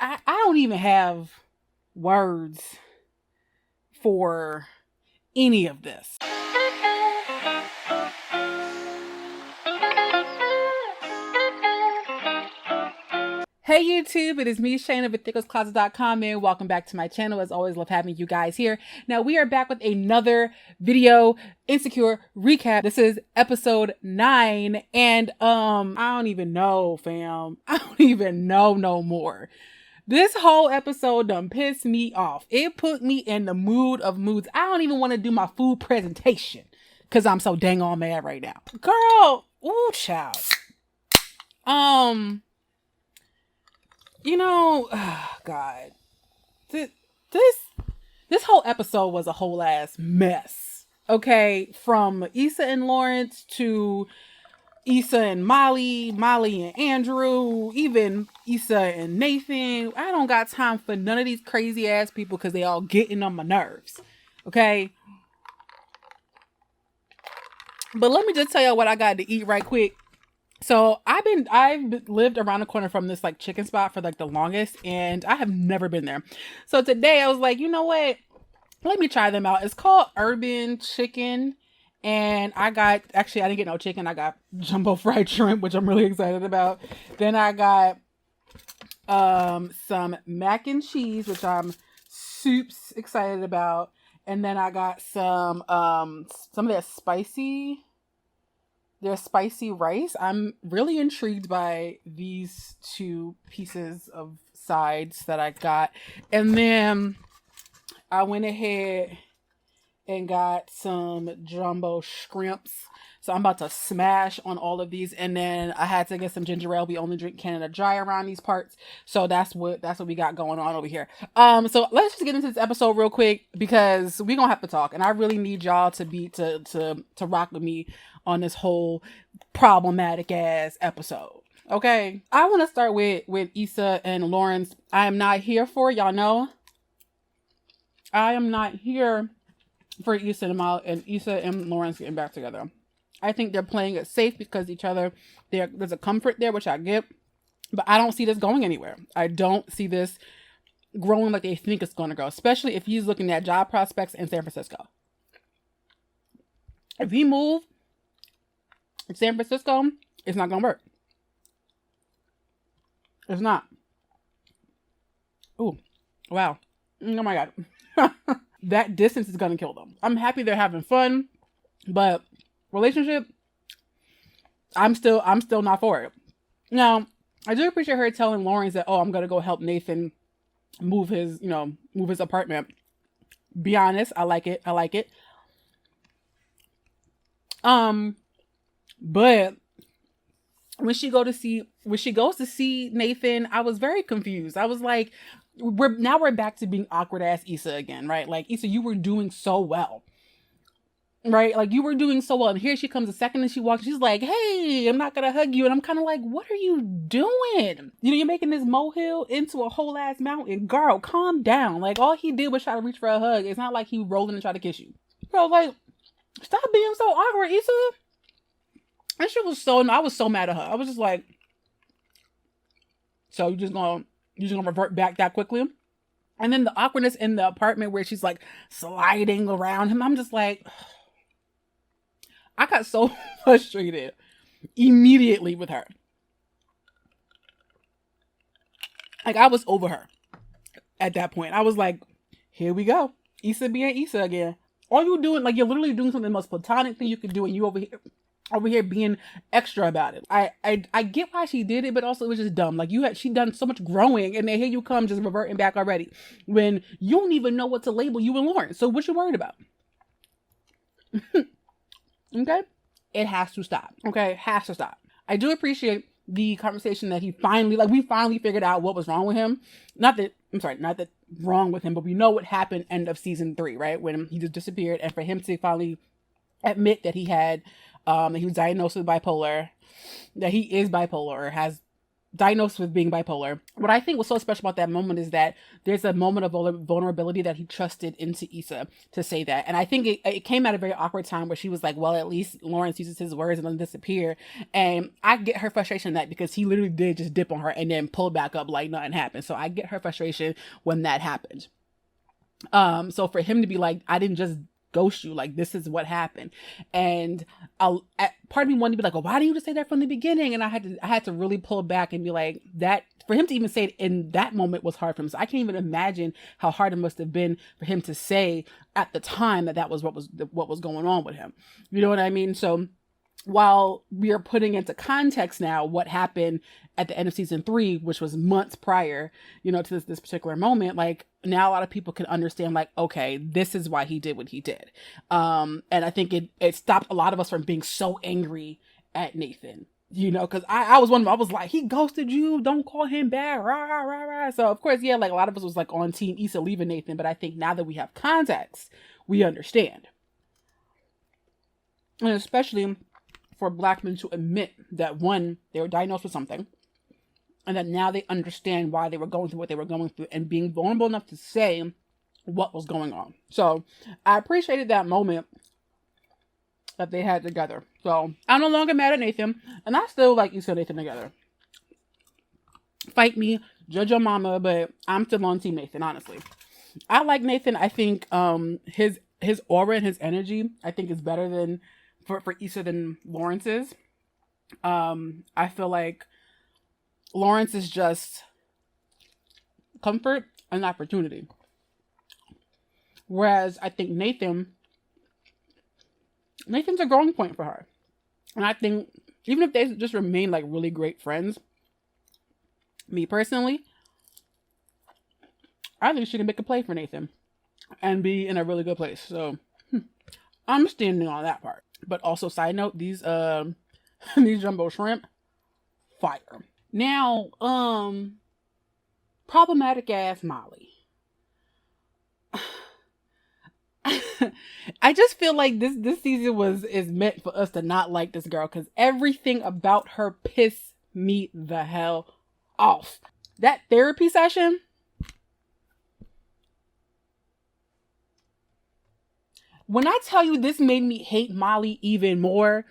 I don't even have words for any of this. Hey YouTube, it is me, Shane of FABFITFUN and welcome back to my channel. As always, love having you guys here. Now we are back with another video, Insecure recap. This is episode 9, and I don't even know, fam. I don't even know no more. This whole episode done pissed me off. It put me in the mood of moods. I don't even want to do my food presentation because I'm so dang on mad right now. Girl, ooh, child. You know, oh God, this whole episode was a whole ass mess. Okay, from Issa and Lawrence to Issa and Molly and Andrew, even Issa and Nathan. I don't got time for none of these crazy ass people because they all getting on my nerves. Okay, but let me just tell y'all what I got to eat right quick. So I've lived around the corner from this like chicken spot for like the longest, and I have never been there. So today I was like, you know what? Let me try them out. It's called Urban Chicken, and I didn't get no chicken. I got jumbo fried shrimp, which I'm really excited about. Then I got some mac and cheese, which I'm soups excited about. And then I got some of their spicy rice. I'm really intrigued by these two pieces of sides that I got. And then I went ahead and got some jumbo shrimps. So I'm about to smash on all of these. And then I had to get some ginger ale. We only drink Canada Dry around these parts. So that's what we got going on over here. So let's just get into this episode real quick because we're gonna have to talk. And I really need y'all to rock with me on this whole problematic ass episode. Okay. I want to start with Issa and Lawrence. I am not here for, y'all know, I am not here for Issa and Lawrence getting back together. I think they're playing it safe because each other, there's a comfort there, which I get, but I don't see this going anywhere. I don't see this growing like they think it's going to grow, especially if he's looking at job prospects in San Francisco. If he move in San Francisco, it's not going to work. It's not. Ooh, wow. Oh my God. That distance is going to kill them. I'm happy they're having fun, but relationship, I'm still not for it. Now, I do appreciate her telling Lawrence that, oh, I'm going to go help Nathan move his apartment. Be honest, I like it. But when she goes to see Nathan, I was very confused. I was like, we're back to being awkward ass Issa again, right? Like, Issa, you were doing so well. Right? Like, you were doing so well. And here she comes the second that she walks, she's like, hey, I'm not gonna hug you. And I'm kind of like, what are you doing? You know, you're making this molehill into a whole ass mountain. Girl, calm down. Like, all he did was try to reach for a hug. It's not like he rolled in and tried to kiss you. Bro, like, stop being so awkward, Issa. That shit was I was so mad at her. I was just like, so you're just gonna revert back that quickly? And then the awkwardness in the apartment where she's like sliding around him. I'm just like, I got so frustrated immediately with her. Like, I was over her at that point. I was like, here we go. Issa being Issa again. All you doing, like, you're literally doing something the most platonic thing you could do, and you over here being extra about it. I get why she did it, but also it was just dumb. Like, she done so much growing, and then here you come just reverting back already when you don't even know what to label you and Lauren. So what you worried about? Okay? It has to stop. Okay? It has to stop. I do appreciate the conversation that we finally figured out what was wrong with him. Not that wrong with him, but we know what happened end of season 3, right? When he just disappeared, and for him to finally admit that he was diagnosed with bipolar, that he is bipolar, or has diagnosed with being bipolar. What I think was so special about that moment is that there's a moment of vulnerability that he trusted into Issa to say that. And I think it came at a very awkward time where she was like, well, at least Lawrence uses his words and doesn't disappear. And I get her frustration in that, because he literally did just dip on her and then pull back up like nothing happened. So I get her frustration when that happened. So for him to be like, I didn't just ghost you, like this is what happened. And part of me wanted to be like, well, why didn't you just say that from the beginning? And I had to really pull back and be like, that for him to even say it in that moment was hard for him. So I can't even imagine how hard it must have been for him to say at the time that was what was going on with him. You know what I mean? So while we are putting into context now what happened at the end of season 3, which was months prior, you know, to this particular moment, like now a lot of people can understand, like, okay, this is why he did what he did. And I think it stopped a lot of us from being so angry at Nathan, you know, because I was one of them. I was like, he ghosted you, don't call him back, rah, rah, rah, rah. So of course, yeah, like a lot of us was like on team Issa leaving Nathan, but I think now that we have context, we understand. And especially for Black men to admit that, one, they were diagnosed with something, and that now they understand why they were going through what they were going through, and being vulnerable enough to say what was going on. So I appreciated that moment that they had together. So I'm no longer mad at Nathan, and I still like Issa and Nathan together. Fight me, judge your mama, but I'm still on team Nathan, honestly. I like Nathan. I think his aura and his energy, I think, is better than for Issa than Lawrence's. I feel like Lawrence is just comfort and opportunity. Whereas I think Nathan's a growing point for her. And I think even if they just remain like really great friends, me personally, I think she can make a play for Nathan and be in a really good place. So I'm standing on that part. But also, side note, these jumbo shrimp, fire. Now, problematic ass Molly. I just feel like this season is meant for us to not like this girl, because everything about her pissed me the hell off. That therapy session, when I tell you this made me hate Molly even more,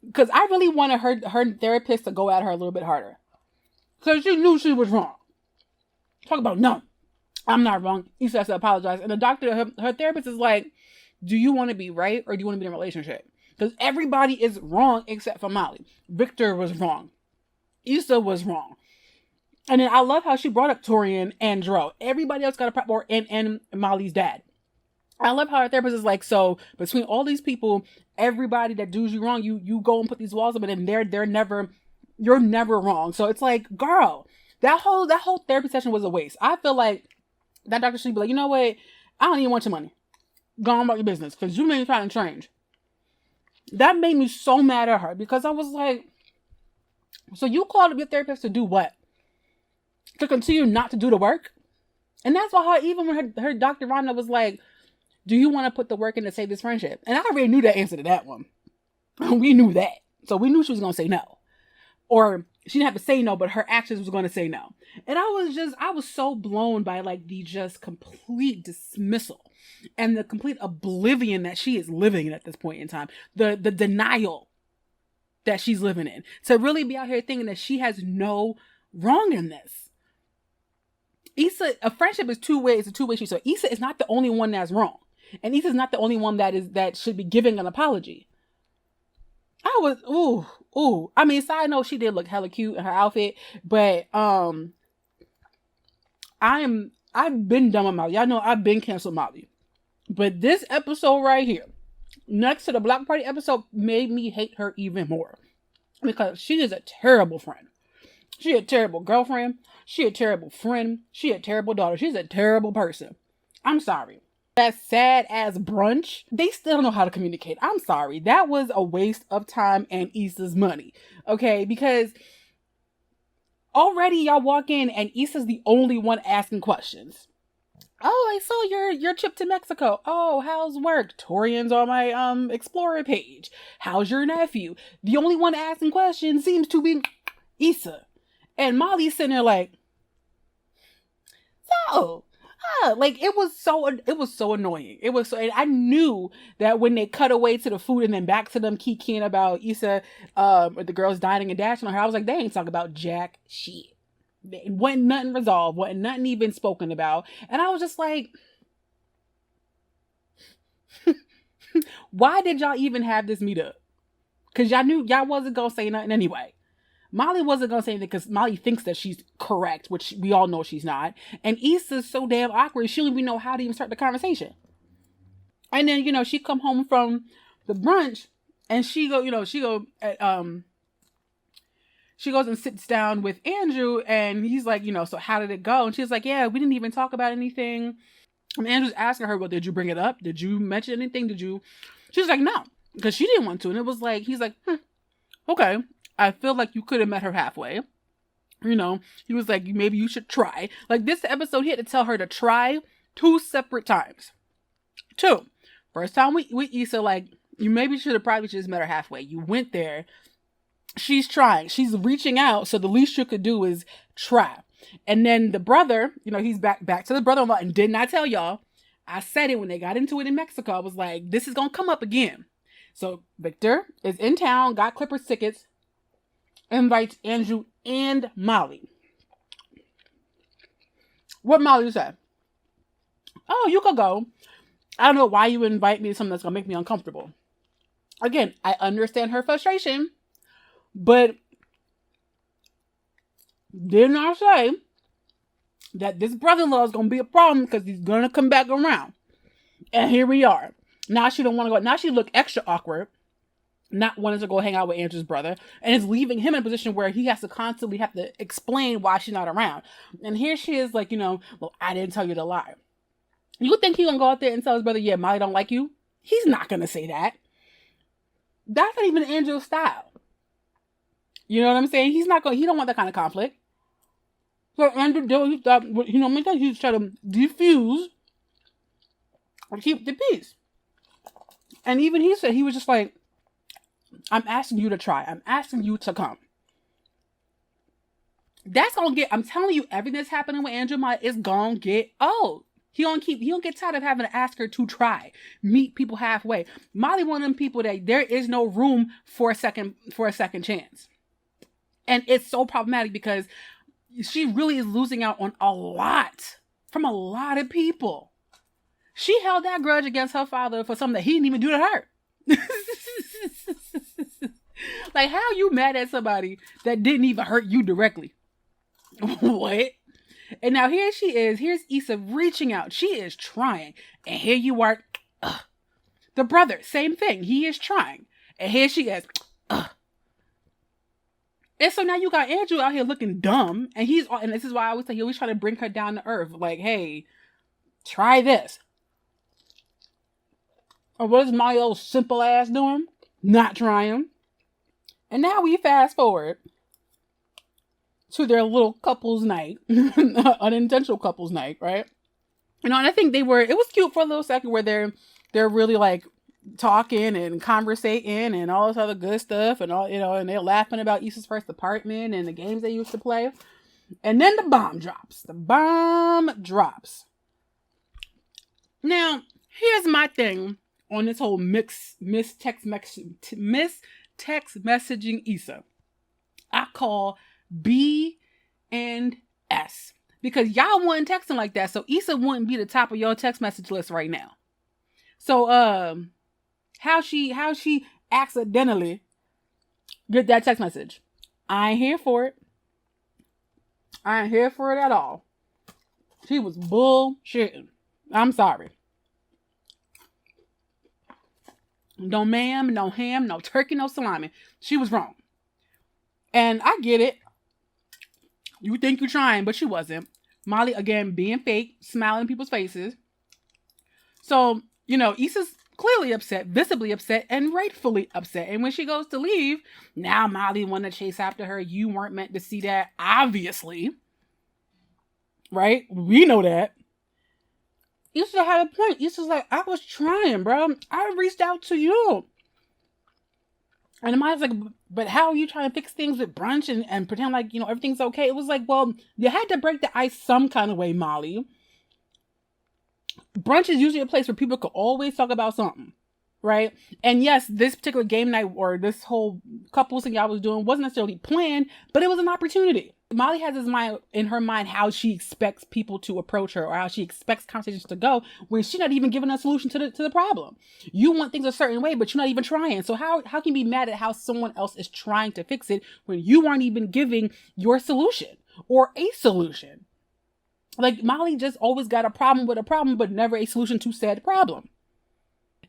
because I really wanted her therapist to go at her a little bit harder. Because she knew she was wrong. Talk about, no, I'm not wrong. Issa has to apologize. And the doctor, her therapist is like, do you want to be right or do you want to be in a relationship? Because everybody is wrong except for Molly. Victor was wrong. Issa was wrong. And then I love how she brought up Torian and Dro. Everybody else got a problem, and Molly's dad. I love how our therapist is like, so between all these people, everybody that does you wrong, you go and put these walls up, and then you're never wrong. So it's like, girl, that whole therapy session was a waste. I feel like that doctor should be like, you know what? I don't even want your money. Go on about your business, because you ain't trying to change. That made me so mad at her, because I was like, so you called up your therapist to do what? To continue not to do the work? And that's why even when her Dr. Rhonda was like, do you want to put the work in to save this friendship? And I already knew the answer to that one. We knew that. So we knew she was going to say no. Or she didn't have to say no, but her actions was going to say no. And I was so blown by like the just complete dismissal and the complete oblivion that she is living in at this point in time. The denial that she's living in. To really be out here thinking that she has no wrong in this. Issa, a friendship is two ways. It's a two-way street. So Issa is not the only one that's wrong. And Issa's not the only one that should be giving an apology. I was, ooh. I mean, side note, she did look hella cute in her outfit, but I've been done with Molly. Y'all know I've been canceled Molly. But this episode right here, next to the Block Party episode, made me hate her even more. Because she is a terrible friend. She a terrible girlfriend. She a terrible friend. She a terrible daughter. She's a terrible person. I'm sorry. That sad ass brunch, they still don't know how to communicate. I'm sorry. That was a waste of time and Issa's money. Okay, because already y'all walk in and Issa's the only one asking questions. Oh, I saw your trip to Mexico. Oh, how's work? Torian's on my Explorer page. How's your nephew? The only one asking questions seems to be Issa. And Molly's sitting there like, so, like it was so annoying. It was so, and I knew that when they cut away to the food and then back to them kikiing about Issa, the girls dining and dashing on her, I was like, they ain't talking about jack shit. Wasn't nothing resolved, wasn't nothing even spoken about. And I was just like, why did y'all even have this meetup? Because y'all knew y'all wasn't gonna say nothing anyway. Molly wasn't gonna say anything because Molly thinks that she's correct, which we all know she's not. And Issa's so damn awkward, she don't even know how to even start the conversation. And then, you know, she come home from the brunch and she goes and sits down with Andrew, and he's like, you know, so how did it go? And she's like, yeah, we didn't even talk about anything. And Andrew's asking her, well, did you bring it up? Did you mention anything? She's like, no, because she didn't want to. And it was like, he's like, okay. I feel like you could have met her halfway. You know, he was like, maybe you should try. Like this episode, he had to tell her to try 2 separate times. 2. First time with Issa, like, you maybe should have probably just met her halfway. You went there. She's trying. She's reaching out. So the least you could do is try. And then the brother, you know, he's back to the brother-in-law. And didn't I tell y'all? I said it when they got into it in Mexico. I was like, this is going to come up again. So Victor is in town, got Clippers tickets, invites Andrew and Molly. What Molly said? Oh, you could go. I don't know why you would invite me to something that's going to make me uncomfortable. Again, I understand her frustration, but didn't I say that this brother-in-law is going to be a problem because he's going to come back around? And here we are. Now she don't want to go. Now she look extra awkward, not wanting to go hang out with Andrew's brother, and it's leaving him in a position where he has to constantly have to explain why she's not around. And here she is like, you know, well, I didn't tell you to lie. You think he's going to go out there and tell his brother, yeah, Molly don't like you? He's not going to say that. That's not even Andrew's style. You know what I'm saying? He don't want that kind of conflict. So Andrew did what he thought, you know, many times he's trying to defuse or keep the peace. And even he said, he was just like, I'm asking you to try. I'm asking you to come. That's gonna get, I'm telling you, everything that's happening with Andrew is gonna get old. He don't get tired of having to ask her to try. Meet people halfway. Molly one of them people that there is no room for a second chance. And it's so problematic because she really is losing out on a lot from a lot of people. She held that grudge against her father for something that he didn't even do to her. Like, how are you mad at somebody that didn't even hurt you directly? What? And now here she is. Here's Issa reaching out. She is trying. And here you are. The brother, same thing. He is trying. And here she is. And so now you got Andrew out here looking dumb. And this is why I always say he always try to bring her down to earth. Like, hey, try this. Or what is my old simple ass doing? Not trying. And now we fast forward to their little couples night. Unintentional couples night, right? You know, and I think it was cute for a little second where they're really like talking and conversating and all this other good stuff and all, you know, and they're laughing about Issa's first apartment and the games they used to play. And then the bomb drops. Now, here's my thing on this whole miss text messaging Issa. I call B and S. Because y'all wasn't texting like that, so Issa wouldn't be the top of your text message list right now. So how she accidentally get that text message? I ain't here for it. I ain't here for it at all. She was bullshitting. I'm sorry. No ma'am, no ham, no turkey, no salami. She was wrong. And I get it. You think you're trying, but she wasn't. Molly, again, being fake, smiling in people's faces. So, you know, Issa's clearly upset, visibly upset, and rightfully upset. And when she goes to leave, now Molly want to chase after her. You weren't meant to see that, obviously. Right? We know that. Issa had a point. Issa's like, I was trying, bro. I reached out to you. And Molly's like, But how are you trying to fix things with brunch and pretend like, you know, everything's okay? It was like, well, you had to break the ice some kind of way, Molly. Brunch is usually a place where people could always talk about something, right? And yes, this particular game night or this whole couples thing y'all was doing wasn't necessarily planned, but it was an opportunity. Molly has in her mind how she expects people to approach her or how she expects conversations to go when she's not even giving a solution to the problem. You want things a certain way, but you're not even trying. So how can you be mad at how someone else is trying to fix it when you aren't even giving your solution or a solution? Like, Molly just always got a problem with a problem, but never a solution to said problem.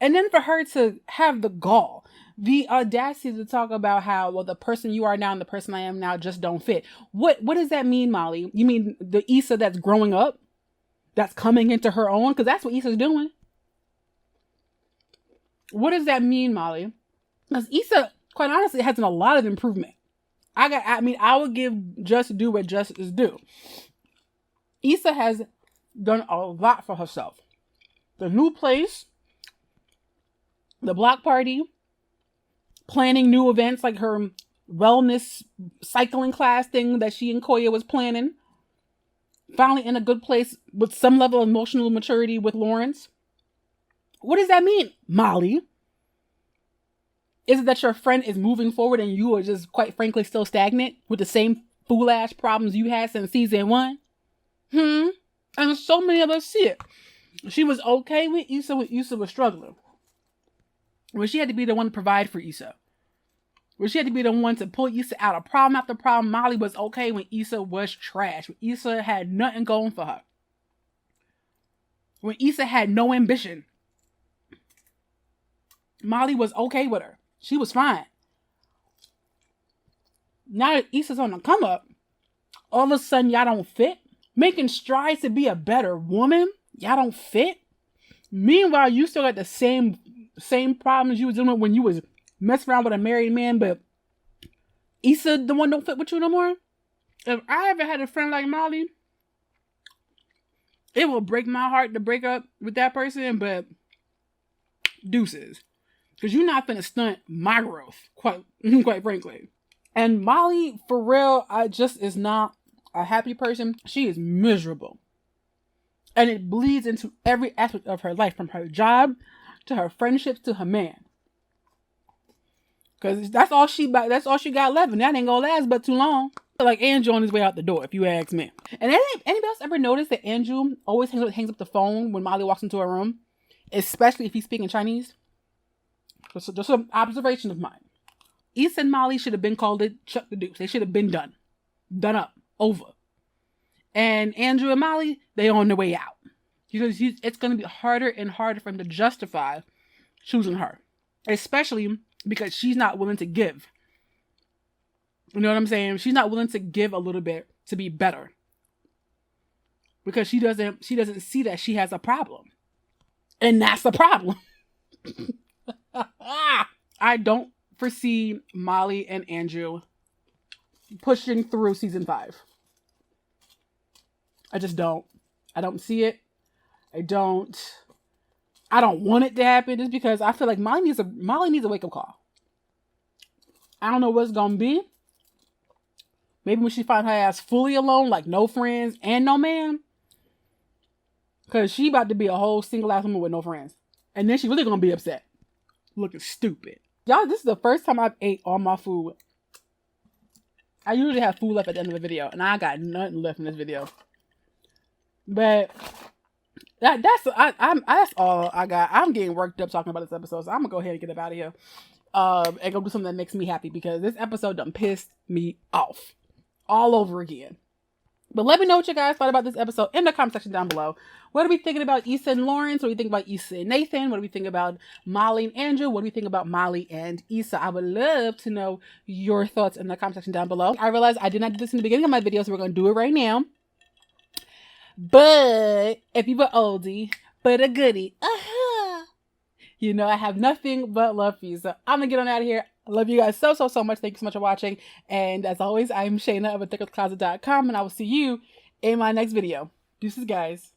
And then for her to have the gall, the audacity to talk about how, well, the person you are now and the person I am now just don't fit. What does that mean, Molly? You mean the Issa that's growing up? That's coming into her own? Because that's what Issa's doing. What does that mean, Molly? Because Issa, quite honestly, has done a lot of improvement. I would give just due what just is due. Issa has done a lot for herself. The new place, the block party, planning new events like her wellness cycling class thing that she and Koya was planning. Finally in a good place with some level of emotional maturity with Lawrence. What does that mean, Molly? Is it that your friend is moving forward and you are just, quite frankly, still stagnant with the same fool-ass problems you had since season 1? And so many of us see it. She was okay with Issa when Issa was struggling. When she had to be the one to provide for Issa. When she had to be the one to pull Issa out of problem after problem. Molly was okay when Issa was trash. When Issa had nothing going for her. When Issa had no ambition. Molly was okay with her. She was fine. Now that Issa's on the come up, all of a sudden y'all don't fit. Making strides to be a better woman, y'all don't fit. Meanwhile, you still got the same problems you was dealing with when you was messing around with a married man, but Issa, the one, don't fit with you no more. If I ever had a friend like Molly, it will break my heart to break up with that person, but deuces. Because you're not finna stunt my growth, quite frankly. And Molly, for real, just is not a happy person. She is miserable. And it bleeds into every aspect of her life, from her job to her friendships to her man. Because that's all she got left, and that ain't gonna last but too long. Like Andrew on his way out the door, if you ask me. And anybody else ever noticed that Andrew always hangs up the phone when Molly walks into a room? Especially if he's speaking Chinese? Just an observation of mine. Issa and Molly should have been called it Chuck the Deuce. They should have been done. Done up. Over. And Andrew and Molly, they on their way out. Because it's going to be harder and harder for him to justify choosing her. Especially because she's not willing to give. You know what I'm saying? She's not willing to give a little bit to be better. Because she doesn't see that she has a problem. And that's the problem. I don't foresee Molly and Andrew pushing through season 5. I just don't. I don't see it. I don't want it to happen, just because I feel like Molly needs a wake-up call. I don't know what it's gonna be. Maybe when she finds her ass fully alone, like no friends and no man. Because she about to be a whole single ass woman with no friends. And then she really gonna be upset. Looking stupid. Y'all, this is the first time I've ate all my food. I usually have food left at the end of the video, and I got nothing left in this video. But that's all I got. I'm getting worked up talking about this episode, so I'm gonna go ahead and get up out of here. And go do something that makes me happy, because this episode done pissed me off all over again. But let me know what you guys thought about this episode in the comment section down below. What are we thinking about Issa and Lawrence? What do we think about Issa and Nathan? What do we think about Molly and Andrew? What do we think about Molly and Issa? I would love to know your thoughts in the comment section down below. I realized I did not do this in the beginning of my video, so we're going to do it right now. But if you were oldie, but a goodie, you know I have nothing but love for you. So I'm going to get on out of here. I love you guys so much. Thank you so much for watching. And as always, I'm Shayna of AThickerCloset.com, and I will see you in my next video. Deuces, guys.